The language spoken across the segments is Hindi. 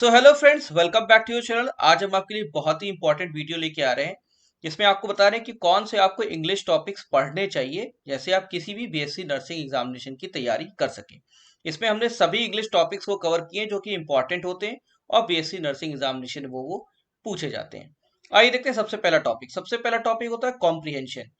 तो hello friends, welcome back to your channel. आज हम आपके लिए बहुत ही इंपॉर्टेंट वीडियो लेके आ रहे हैं जिसमें आपको बता रहे हैं कि कौन से आपको इंग्लिश टॉपिक्स पढ़ने चाहिए जैसे आप किसी भी बीएससी नर्सिंग एग्जामिनेशन की तैयारी कर सकें। इसमें हमने सभी इंग्लिश टॉपिक्स को कवर किए हैं जो कि इंपॉर्टेंट होते हैं और बीएससी नर्सिंग एग्जामिनेशन में वो पूछे जाते हैं। आइए देखते हैं सबसे पहला टॉपिक होता है कॉम्प्रिहेंशन।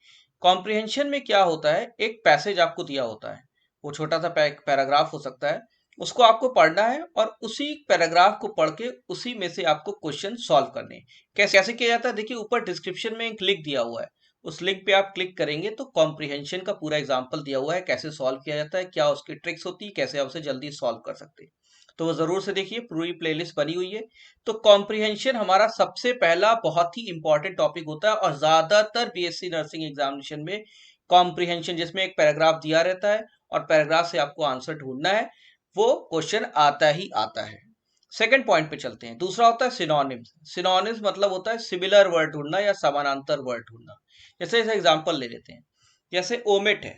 कॉम्प्रिहेंशन में क्या होता है, एक पैसेज आपको दिया होता है, वो छोटा सा पैराग्राफ हो सकता है, उसको आपको पढ़ना है और उसी पैराग्राफ को पढ़ के उसी में से आपको क्वेश्चन सॉल्व करने हैं। कैसे कैसे किया जाता है, देखिए ऊपर डिस्क्रिप्शन में एक लिंक दिया हुआ है, उस लिंक पे आप क्लिक करेंगे तो कॉम्प्रिहेंशन का पूरा एग्जाम्पल दिया हुआ है, कैसे सॉल्व किया जाता है, क्या उसकी ट्रिक्स होती है, कैसे आप उसे जल्दी सॉल्व कर सकते हैं। तो वो जरूर से देखिए, पूरी प्लेलिस्ट बनी हुई है। तो कॉम्प्रिहेंशन हमारा सबसे पहला बहुत ही इंपॉर्टेंट टॉपिक होता है और ज्यादातर बीएससी नर्सिंग एग्जामिनेशन में कॉम्प्रिहेंशन, जिसमें एक पैराग्राफ दिया रहता है और पैराग्राफ से आपको आंसर ढूंढना है, वो क्वेश्चन आता ही आता है। सेकंड पॉइंट पे चलते हैं। दूसरा होता है सिनोनिम्स। सिनोनिम्स मतलब होता है सिमिलर वर्ड ढूंढना या समानांतर वर्ड ढूंढना। जैसे जैसे एग्जांपल ले लेते हैं, जैसे ओमिट है,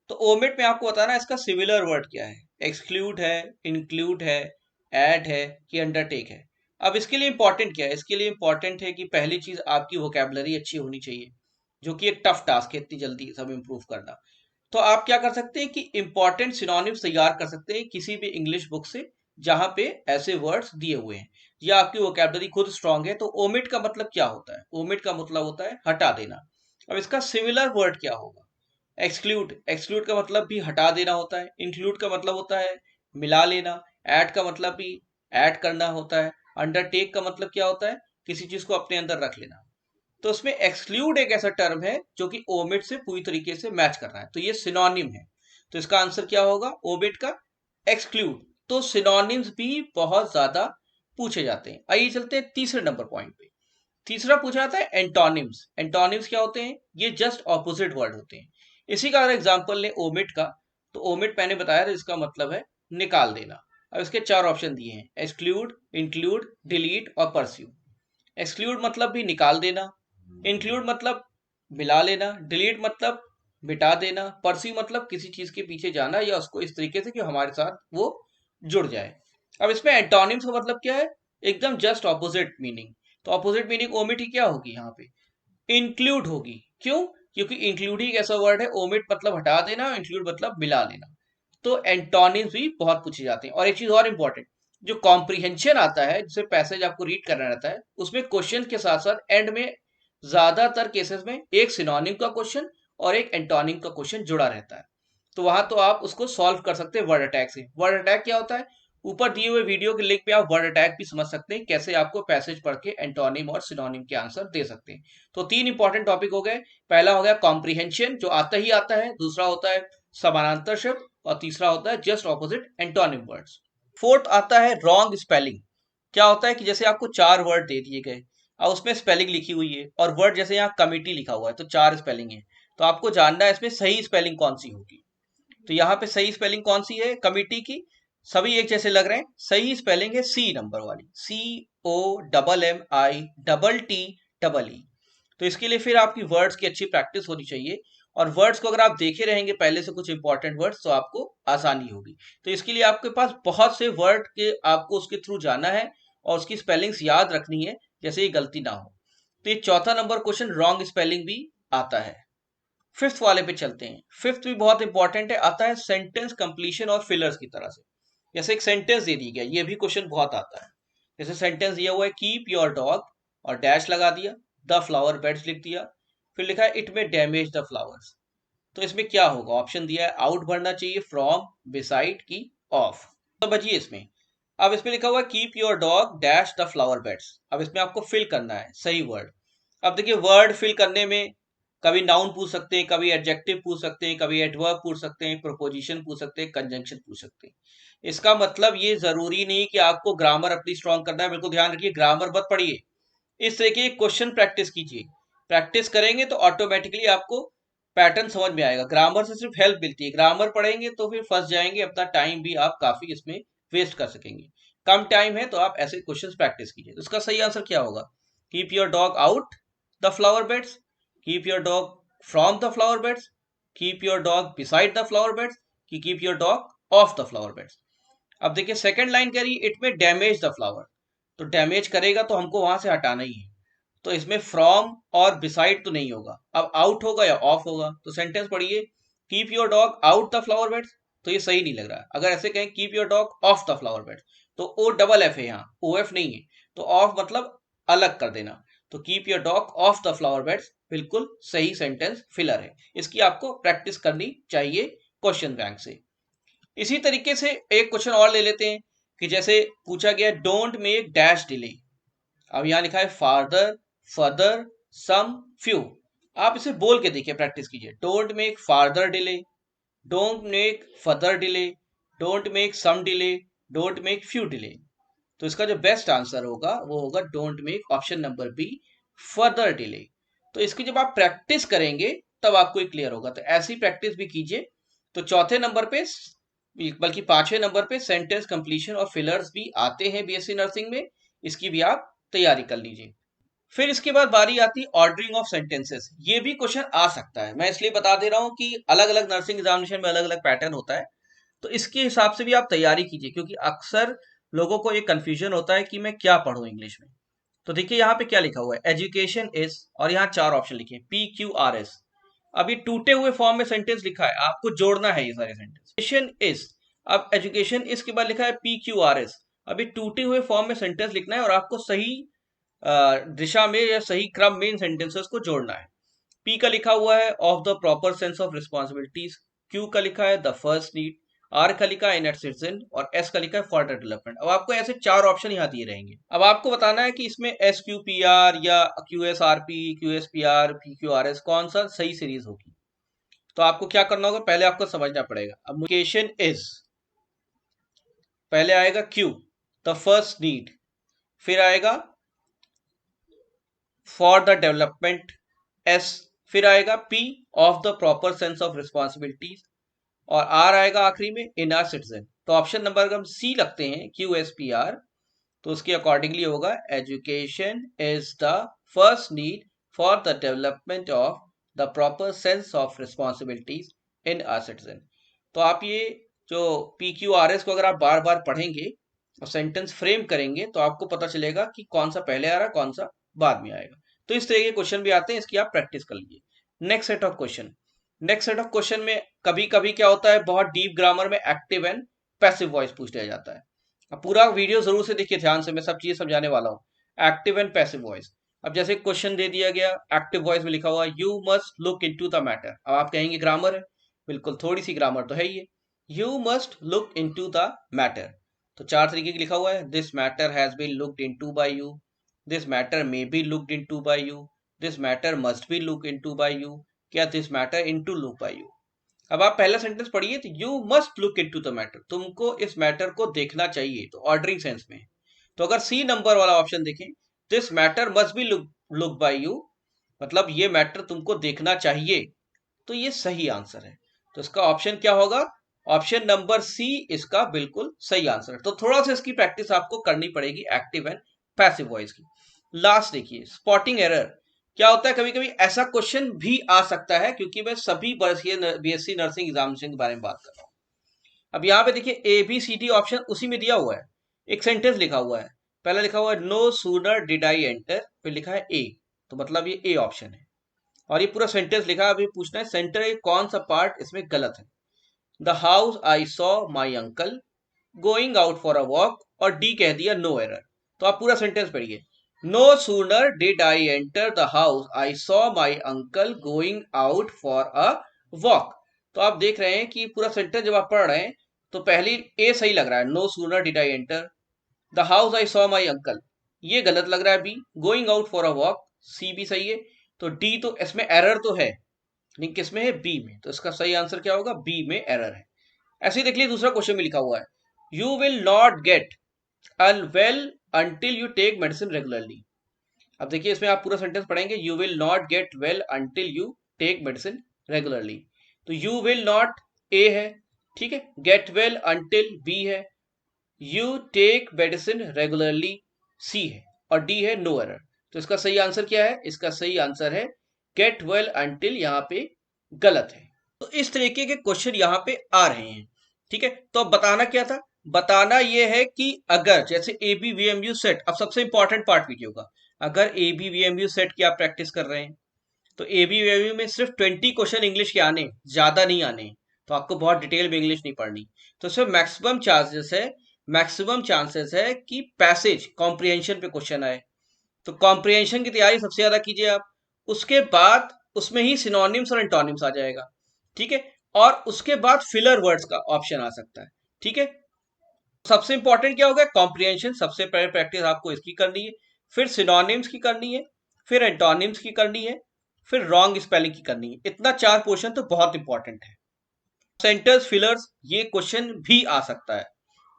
तो ओमिट में आपको बताना है इसका सिमिलर वर्ड क्या है। एक्सक्लूड है, इंक्लूड है, ऐड है कि अंडरटेक है। अब इसके लिए इंपॉर्टेंट क्या है, इसके लिए इंपॉर्टेंट है कि पहली चीज आपकी वोकेबलरी अच्छी होनी चाहिए, जो कि एक टफ टास्क है इतनी जल्दी सब इंप्रूव करना। तो आप क्या कर सकते हैं कि इंपॉर्टेंट सिनोनिम्स तैयार कर सकते हैं किसी भी इंग्लिश बुक से जहां पे ऐसे वर्ड्स दिए हुए हैं, या आपकी वोकैबुलरी खुद स्ट्रांग है। तो ओमिट का मतलब क्या होता है, ओमिट का मतलब होता है हटा देना। अब इसका सिमिलर वर्ड क्या होगा, एक्सक्लूड। एक्सक्लूड का मतलब भी हटा देना होता है। इंक्लूड का मतलब होता है मिला लेना। ऐड का मतलब भी ऐड करना होता है। अंडरटेक का मतलब क्या होता है, किसी चीज को अपने अंदर रख लेना। तो उसमें एक्सक्लूड एक ऐसा टर्म है जो कि ओमिट से पूरी तरीके से मैच कर रहा है, तो ये सिनोनिम है। तो इसका आंसर क्या होगा, ओमिट का एक्सक्लूड। तो सिनोनिम्स भी बहुत ज्यादा पूछे जाते हैं। आइए चलते हैं तीसरे नंबर पॉइंट पे। तीसरा पूछा जाता है एंटोनिम्स। एंटोनिम्स क्या होते हैं, ये जस्ट ऑपोजिट वर्ड होते हैं। इसी का अगर एग्जांपल ले ओमिट का, तो ओमिट मैंने बताया था इसका मतलब है निकाल देना। अब इसके चार ऑप्शन दिए हैं, एक्सक्लूड, इंक्लूड, डिलीट और परस्यू। एक्सक्लूड मतलब भी निकाल देना, इंक्लूड मतलब मिला लेना, डिलीट मतलब मिटा देना, परस्यू मतलब किसी चीज के पीछे जाना या उसको इस तरीके से कि हमारे साथ वो जुड़ जाए। अब इसमें एंटोनिम्स का मतलब क्या है, एकदम जस्ट ऑपोजिट मीनिंग। तो ऑपोजिट मीनिंग ओमिट ही क्या होगी यहाँ पे, इंक्लूड होगी। क्यों, क्योंकि इंक्लूड ही एक ऐसा वर्ड है, ओमिट मतलब हटा देना, इंक्लूड मतलब मिला लेना। तो एंटोनिम्स भी बहुत पूछे जाते हैं। और एक चीज और इंपॉर्टेंट, जो कॉम्प्रिहेंशन आता है जिसे पैसेज आपको रीड करना रहता है, उसमें क्वेश्चन के साथ साथ एंड में ज्यादातर केसेस में एक सिनोनिम का क्वेश्चन और एक एंटोनिम का क्वेश्चन जुड़ा रहता है। तो वहां तो आप उसको सॉल्व कर सकते हैं वर्ड अटैक से। वर्ड अटैक क्या होता है, ऊपर दिए हुए वीडियो के लिंक पे आप वर्ड अटैक भी समझ सकते हैं, कैसे आपको पैसेज पढ़ के एंटोनिम और सिनोनिम के आंसर दे सकते हैं। तो तीन इंपॉर्टेंट टॉपिक हो गए। पहला हो गया कॉम्प्रिहेंशन जो आता ही आता है, दूसरा होता है समानांतर शब्द, और तीसरा होता है just opposite antonym words. Fourth आता है रॉन्ग स्पेलिंग। क्या होता है कि जैसे आपको चार वर्ड दे दिए गए और उसमें स्पेलिंग लिखी हुई है, और वर्ड जैसे यहाँ कमिटी लिखा हुआ है तो चार स्पेलिंग है, तो आपको जानना है इसमें सही स्पेलिंग कौन सी होगी। तो यहाँ पे सही स्पेलिंग कौन सी है कमिटी की, सभी एक जैसे लग रहे हैं, सही स्पेलिंग है सी नंबर वाली, COMMI TT। तो इसके लिए फिर आपकी वर्ड्स की अच्छी प्रैक्टिस होनी चाहिए, और वर्ड्स को अगर आप देखे रहेंगे पहले से कुछ इंपॉर्टेंट वर्ड्स, तो आपको आसानी होगी। तो इसके लिए आपके पास बहुत से वर्ड के आपको उसके थ्रू जाना है और उसकी स्पेलिंग्स याद रखनी है, जैसे ये गलती ना हो। तो ये चौथा नंबर क्वेश्चन रॉन्ग स्पेलिंग भी आता है। फिफ्थ वाले पे चलते हैं। फिफ्थ भी बहुत इंपॉर्टेंट है, आता है सेंटेंस कंप्लीशन और फिलर्स की तरह से। जैसे एक सेंटेंस दे दी गया, ये भी क्वेश्चन बहुत आता है। जैसे सेंटेंस दिया हुआ है कीप योर डॉग, और डैश लगा दिया, द फ्लावर बेड्स लिख दिया, फिर लिखा है it may damage the flowers. तो इसमें क्या होगा, ऑप्शन दिया है आउट भरना चाहिए, फ्रॉम, बिसाइड की ऑफ। तो बचिए इसमें। अब इसमें लिखा हुआ है keep your dog dash the flower beds. अब इसमें आपको फिल करना है सही वर्ड। अब देखिए वर्ड फिल करने में कभी नाउन पूछ सकते हैं, कभी एडजेक्टिव पूछ सकते हैं, कभी एडवर्ब पूछ सकते हैं, प्रोपोजिशन पूछ सकते हैं, कंजंक्शन पूछ सकते हैं। इसका मतलब ये जरूरी नहीं कि आपको ग्रामर अपनी स्ट्रॉन्ग करना है, बिल्कुल ध्यान रखिए ग्रामर मत पढ़िए, इस तरह के क्वेश्चन प्रैक्टिस कीजिए। प्रैक्टिस करेंगे तो ऑटोमेटिकली आपको पैटर्न समझ में आएगा। ग्रामर से सिर्फ हेल्प मिलती है, ग्रामर पढ़ेंगे तो फिर फंस जाएंगे, अपना टाइम भी आप काफी इसमें वेस्ट कर सकेंगे। कम टाइम है तो आप ऐसे क्वेश्चन प्रैक्टिस कीजिए। तो इसका सही आंसर क्या होगा, keep your dog out the flower beds, keep your dog from the flower beds, keep your dog beside the flower beds, कि keep your dog off the flower beds. अब देखिए सेकंड लाइन कह रही है it may damage the flower. तो डैमेज करेगा तो हमको वहां से हटाना ही है। तो इसमें फ्रॉम और बिसाइड तो नहीं होगा, अब आउट होगा या ऑफ होगा। तो सेंटेंस पढ़िए, keep your dog out the flower beds, तो ये सही नहीं लग रहा है। अगर ऐसे कहें keep your dog off the flower beds, तो ओ डबल एफ है यहाँ, ओ एफ नहीं है, तो ऑफ मतलब अलग कर देना। तो keep your dog off the flower beds बिल्कुल सही सेंटेंस फिलर है। इसकी आपको प्रैक्टिस करनी चाहिए क्वेश्चन बैंक से। इसी तरीके से एक क्वेश्चन और ले लेते हैं कि जैसे पूछा गया डोंट मेक डैश डिले। अब यहां लिखा है फादर, फर्दर, सम, फ्यू। आप इसे बोल के देखिए, प्रैक्टिस कीजिए। Don't make father delay, don't make further delay, don't make some delay, don't make few delay. तो इसका जो बेस्ट आंसर होगा वो होगा don't make option number B, further delay. तो इसकी जब आप प्रैक्टिस करेंगे तब आपको ये क्लियर होगा। तो ऐसी प्रैक्टिस भी कीजिए। तो चौथे नंबर पे, बल्कि पांचवें नंबर पे सेंटेंस कंप्लीशन और फिलर्स भी आते हैं बीएससी नर्सिंग में, इसकी भी आप तैयारी कर लीजिए। फिर इसके बाद बारी आती है ऑर्डरिंग ऑफ सेंटेंसेस। ये भी क्वेश्चन आ सकता है, मैं इसलिए बता दे रहा हूं कि अलग अलग नर्सिंग एग्जामिनेशन में अलग अलग पैटर्न होता है। तो इसके हिसाब से भी आप तैयारी कीजिए, क्योंकि अक्सर लोगों को एक कंफ्यूजन होता है कि मैं क्या पढूं इंग्लिश में। तो देखिए यहाँ पे क्या लिखा हुआ है, एजुकेशन इज, और यहाँ चार ऑप्शन लिखे पी क्यू आर एस। अब ये टूटे हुए फॉर्म में सेंटेंस लिखा है, आपको जोड़ना है ये सारे सेंटेंस। एजुकेशन इज, अब एजुकेशन इज के बाद लिखा है पी क्यू आर एस। अब ये टूटे हुए फॉर्म में सेंटेंस लिखना है और आपको सही दिशा में या सही क्रम में इन सेंटेंसेस को जोड़ना है। पी का लिखा हुआ है of the proper sense of responsibilities, Q का लिखा है द फर्स्ट नीड, आर का लिखा है इन सिटीजन, और एस का लिखा है फॉर डेवलपमेंट। अब आपको ऐसे चार ऑप्शन यहाँ दिए रहेंगे। अब आपको बताना है कि इसमें एस क्यू पी आर या Q S R P, Q S P R, P Q R S कौन सा सही सीरीज होगी। तो आपको क्या करना होगा, पहले आपको समझना पड़ेगा। अब एजुकेशन इज, पहले आएगा क्यू, द फर्स्ट नीड, फिर आएगा फॉर द डेवलपमेंट एस, फिर आएगा P of the proper sense of responsibilities, और आर आएगा आखिरी में इन आर सिटीजन। तो ऑप्शन नंबर अगर हम सी लगते हैं क्यू एस पी आर, तो उसके अकॉर्डिंगली होगा education is the first need for the development of the proper sense of responsibilities in are citizen. तो आप ये जो पी क्यू आर एस को अगर आप बार बार पढ़ेंगे और सेंटेंस फ्रेम करेंगे तो आपको पता चलेगा कि कौन सा पहले आ रहा है, कौन सा बाद में आएगा। तो इस तरह के क्वेश्चन भी आते हैं, इसकी आप प्रैक्टिस कर लीजिए। Next set of question, next set of question में कभी कभी क्या होता है, बहुत डीप ग्रामर में एक्टिव एंड पैसिव वॉइस पूछ लिया जाता है। अब पूरा वीडियो जरूर से देखिए ध्यान से, मैं सब चीजें समझाने वाला हूँ। एक्टिव एंड पैसिव वॉइस, अब जैसे क्वेश्चन दे दिया गया, एक्टिव वॉइस में लिखा हुआ you must look into the matter. अब आप कहेंगे ग्रामर है, बिल्कुल थोड़ी सी ग्रामर तो है ही है। You must look into the matter, तो चार तरीके की लिखा हुआ है। This matter has been looked into by you, this matter may be looked into by you, this matter must be look into by you, क्या this matter into look by you. अब आप पहला सेंटेंस पढ़िए, तो you must look into the matter, तुमको इस मैटर को देखना चाहिए, तो ऑर्डरिंग सेंस में। तो अगर सी नंबर वाला ऑप्शन देखें, this matter must be look by you, मतलब ये मैटर तुमको देखना चाहिए, तो ये सही आंसर है। तो इसका ऑप्शन क्या होगा, ऑप्शन नंबर सी इसका बिल्कुल सही आंसर है। तो थोड़ा सा इसकी प्रैक्टिस आपको करनी पड़ेगी एक्टिव एंड पैसिव वॉइस की। लास्ट देखिए, स्पॉटिंग एरर क्या होता है। कभी कभी ऐसा क्वेश्चन भी आ सकता है, क्योंकि मैं सभी बीएससी नर्सिंग एग्जामिनेशन के बारे में बात कर रहा हूँ। अब यहाँ पे देखिए A B C D option उसी में दिया हुआ है, एक सेंटेंस लिखा हुआ है। पहला लिखा हुआ है no sooner did I enter, फिर लिखा है ए, तो मतलब ये ए ऑप्शन है। और ये पूरा सेंटेंस लिखा है, अभी पूछना है सेंटर कौन सा पार्ट इसमें गलत है। The house I saw my uncle going out for a walk, और डी कह दिया नो एरर। तो आप पूरा सेंटेंस पढ़िए, no sooner did I enter the house I saw my uncle going out for a walk. तो आप देख रहे हैं कि पूरा सेंटेंस जब आप पढ़ रहे हैं तो पहली ए सही लग रहा है, no sooner did I enter the house I saw my uncle, ये गलत लग रहा है B. Going out for a walk, C भी सही है। तो डी तो इसमें एरर तो है, लेकिन किसमें है, बी में। तो इसका सही आंसर क्या होगा, बी में एरर है। ऐसे ही देख लीजिए दूसरा क्वेश्चन में लिखा हुआ है you will not get well until you take medicine regularly. अब देखिए इसमें आप पूरा सेंटेंस पढ़ेंगे, you will not get well until you take medicine regularly. तो यू विल नॉट ए है, ठीक है, गेट वेल अंटिल बी है, you take medicine regularly C है, और डी है नो एरर। तो इसका सही आंसर क्या है, इसका सही आंसर है गेट वेल अंटिल, यहाँ पे गलत है। तो इस तरीके के क्वेश्चन यहाँ पे आ रहे हैं, ठीक है। तो अब बताना क्या था, बताना ये है कि अगर जैसे ABVMU सेट, अब सबसे इंपॉर्टेंट पार्ट वीडियो का, अगर ABVMU सेट की आप प्रैक्टिस कर रहे हैं तो ABVMU में सिर्फ 20 क्वेश्चन इंग्लिश के आने, ज्यादा नहीं आने, तो आपको बहुत डिटेल में इंग्लिश नहीं पढ़नी। तो इसमें मैक्सिमम चांसेस है कि पैसेज कॉम्प्रिहेंशन पे क्वेश्चन आए, तो कॉम्प्रिहेंशन की तैयारी सबसे ज्यादा कीजिए आप। उसके बाद उसमें ही सिनोनिम्स और एंटोनिम्स आ जाएगा, ठीक है। और उसके बाद फिलर वर्ड्स का ऑप्शन आ सकता है, ठीक है। सबसे इंपॉर्टेंट क्या होगा, कॉम्प्रिहेंशन, सबसे पहले प्रैक्टिस आपको इसकी करनी है, फिर सिनोनिम्स की करनी है, फिर एंटोनिम्स की करनी है, फिर रॉन्ग स्पेलिंग की करनी है। इतना 4 पोर्शन तो बहुत इंपॉर्टेंट है। सेंटर्स फिलर्स, ये क्वेश्चन भी आ सकता है,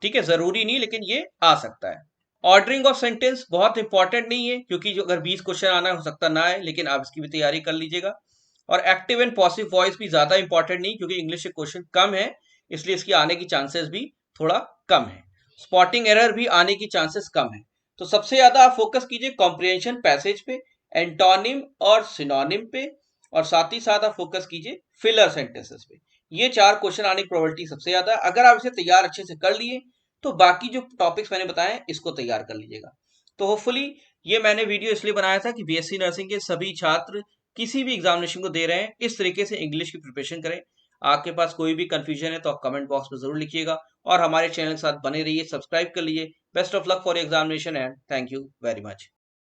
ठीक है, जरूरी नहीं लेकिन ये आ सकता है। ऑर्डरिंग ऑफ सेंटेंस बहुत इंपॉर्टेंट नहीं है, क्योंकि जो अगर 20 क्वेश्चन आना हो सकता ना है, लेकिन आप इसकी भी तैयारी कर लीजिएगा। और एक्टिव एंड पॉसिव वॉइस भी ज्यादा इंपॉर्टेंट नहीं, क्योंकि इंग्लिश के क्वेश्चन कम है, इसलिए इसकी आने की चांसेस भी थोड़ा कम है। स्पॉटिंग एरर भी आने की चांसेस कम है। तो सबसे ज्यादा आप फोकस कीजिए कॉम्प्रिहेंशन पैसेज पे, एंटोनिम और सिनोनिम पे, और साथ ही साथ आप फोकस कीजिए फिलर सेंटेंसेस पे। ये 4 क्वेश्चन आने की प्रोबेबिलिटी सबसे ज्यादा है। अगर आप इसे तैयार अच्छे से कर लिए तो बाकी जो टॉपिक्स मैंने बताए हैं इसको तैयार कर लीजिएगा। तो होपफुली ये मैंने वीडियो इसलिए बनाया था कि BSc नर्सिंग के सभी छात्र किसी भी एग्जामिनेशन को दे रहे हैं, इस तरीके से इंग्लिश की प्रिपरेशन करें। आपके पास कोई भी कंफ्यूजन है तो आप कमेंट बॉक्स में जरूर लिखिएगा, और हमारे चैनल के साथ बने रहिए, सब्सक्राइब कर लीजिए। Best of luck for examination and thank you very much.